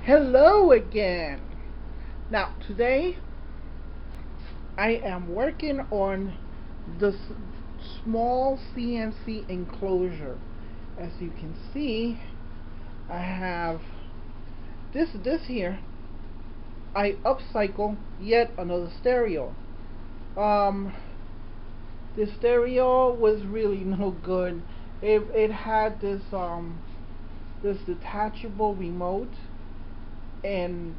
Hello again. Now today I am working on the small CNC enclosure. As you can see, I have this here. I upcycle yet another stereo. Um, the stereo was really no good. It had this detachable remote, and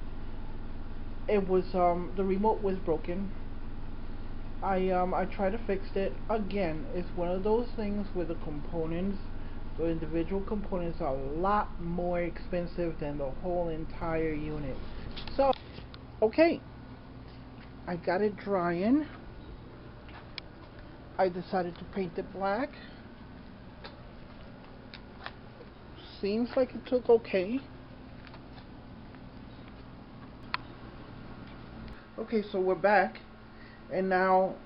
it was the remote was broken. I tried to fix it. Again, it's one of those things where the individual components are a lot more expensive than the whole entire unit. So, okay, I got it drying. I decided to paint it black. Seems like it took okay. Okay, so we're back, and now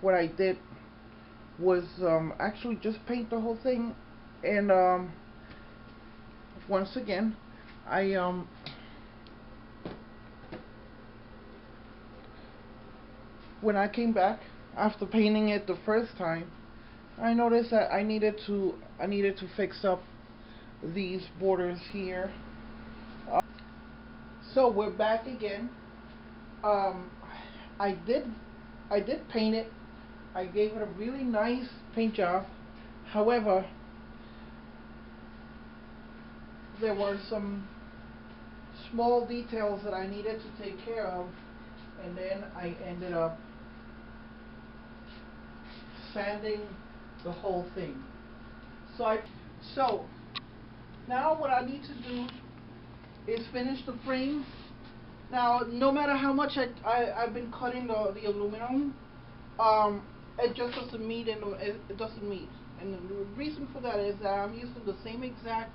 what I did was actually just paint the whole thing, and once again I when I came back after painting it the first time, I noticed that I needed to fix up these borders here. So we're back again. um, I did paint it. I gave it a really nice paint job. However, there were some small details that I needed to take care of, and then I ended up sanding the whole thing. So now what I need to do is finish the frame. Now, no matter how much I've been cutting the aluminum, it just doesn't meet, and it doesn't meet. And the reason for that is that I'm using the same exact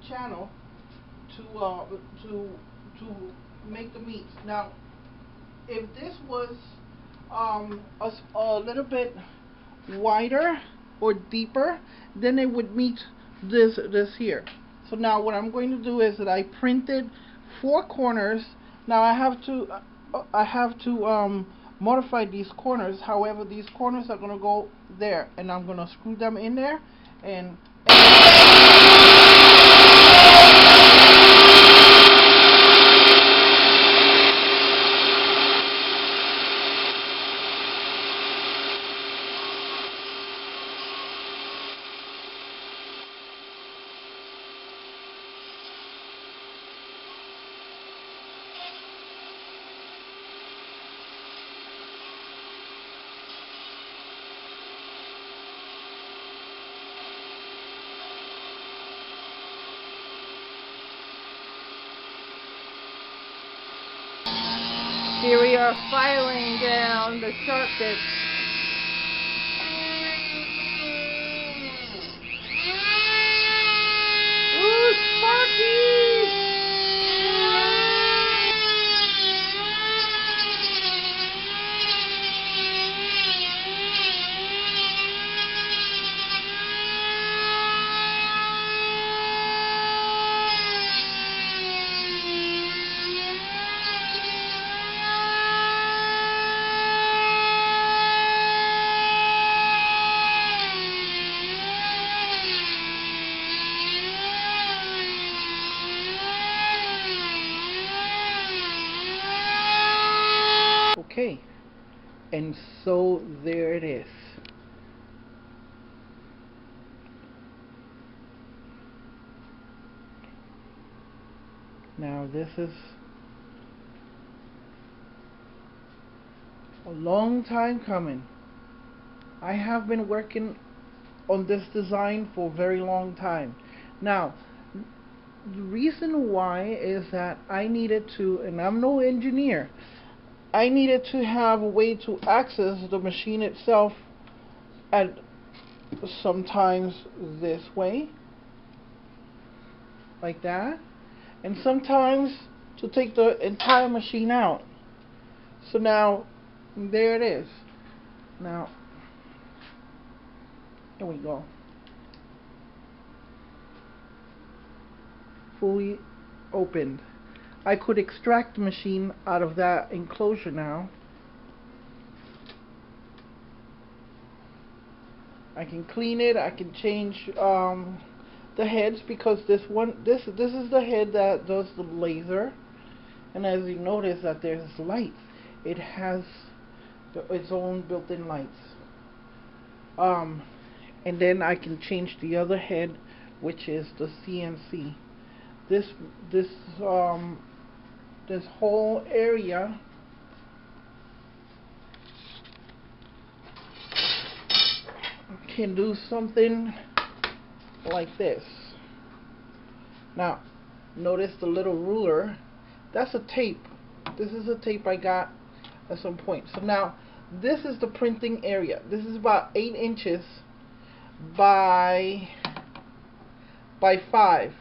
channel to make the meat. Now, if this was a little bit wider or deeper, then it would meet this here. So now what I'm going to do is that I printed 4 corners. Now I have to modify these corners. However, these corners are going to go there, and I'm going to screw them in there, and here we are filing down the sharp bits. Ooh, Sparky! Okay, and so there it is. Now this is a long time coming. I have been working on this design for a very long time. Now, the reason why is that I needed to, and I'm no engineer, I needed to have a way to access the machine itself, and sometimes this way, like that, and sometimes to take the entire machine out. So now, there it is. Now, here we go. Fully opened. I could extract the machine out of that enclosure now. I can clean it. I can change the heads, because this is the head that does the laser. And as you notice that there's lights, it has its own built-in lights. And then I can change the other head, which is the CNC. This whole area can do something like this. Now, notice the little ruler. That's a tape. This is a tape I got at some point. So now, this is the printing area. This is about 8 inches by 5.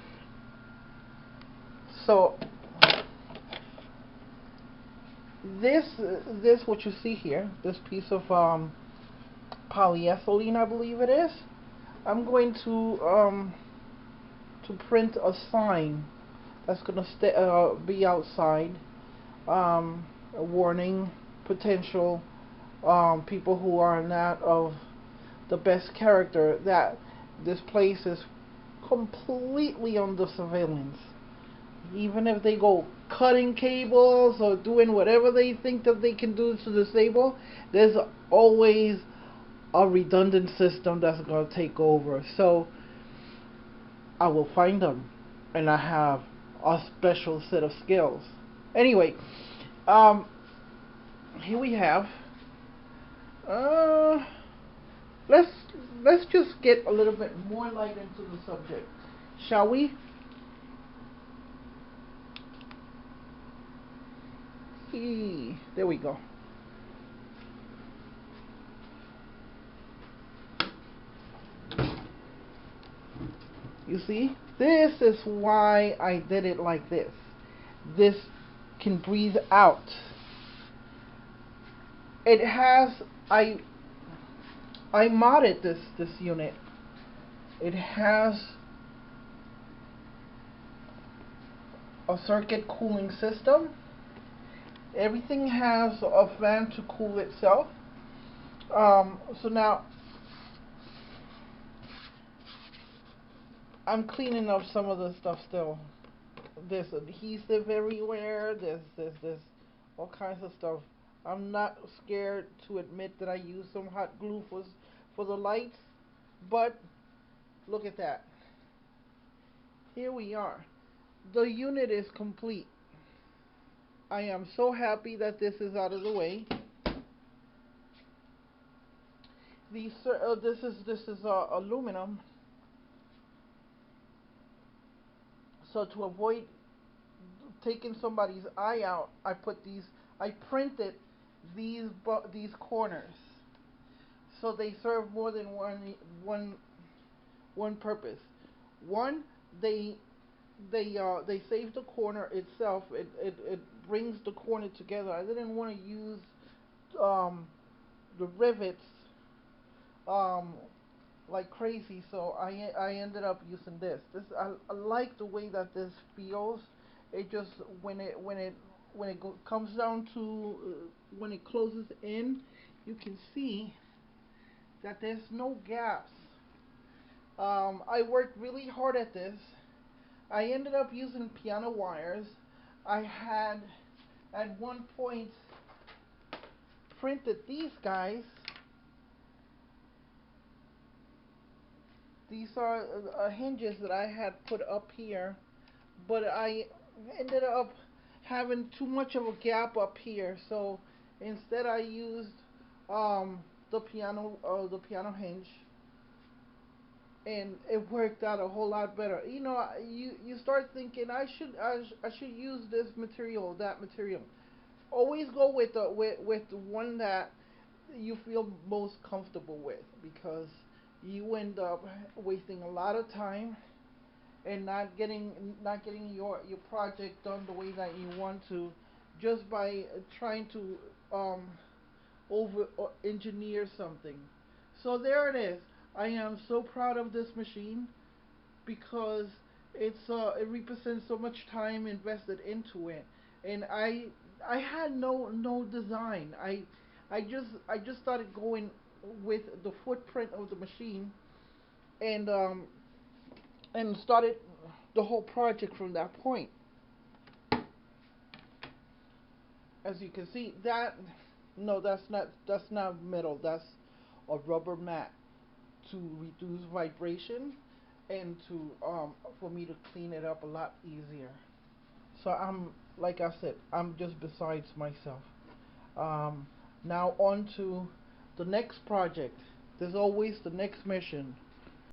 So this what you see here, this piece of polyethylene, I believe it is. I'm going to print a sign that's going to be outside, a warning potential people who are not of the best character that this place is completely under surveillance. Even if they go cutting cables or doing whatever they think that they can do to disable, there's always a redundant system that's going to take over. So I will find them, and I have a special set of skills. Anyway, here we have. Let's just get a little bit more light into the subject, shall we? There we go. You see, this is why I did it like this. This can breathe out. It has, I modded this unit. It has a circuit cooling system. Everything has a fan to cool itself. So now I'm cleaning up some of the stuff still. There's adhesive everywhere. There's all kinds of stuff. I'm not scared to admit that I used some hot glue for the lights, but look at that. Here we are. The unit is complete. I am so happy that this is out of the way. This is aluminum. So to avoid taking somebody's eye out, I printed these corners. So they serve more than one purpose. One, they save the corner itself. It brings the corner together. I didn't want to use the rivets like crazy, so I ended up using this. I like the way that this feels. It just when it comes down to when it closes in, you can see that there's no gaps. I worked really hard at this. I ended up using piano wires. I had at one point printed these guys. These are hinges that I had put up here, but I ended up having too much of a gap up here, so instead I used the piano hinge, and it worked out a whole lot better. You know, you start thinking I should use this material, that material. Always go with the one that you feel most comfortable with, because you end up wasting a lot of time and not getting your project done the way that you want to, just by trying to over engineer something. So there it is. I am so proud of this machine, because It represents so much time invested into it, and I had no design. I just started going with the footprint of the machine, and started the whole project from that point. As you can see, that no, that's not metal. That's a rubber mat to reduce vibration and to for me to clean it up a lot easier. So I'm, like I said, I'm just besides myself. Um, Now on to the next project. There's always the next mission.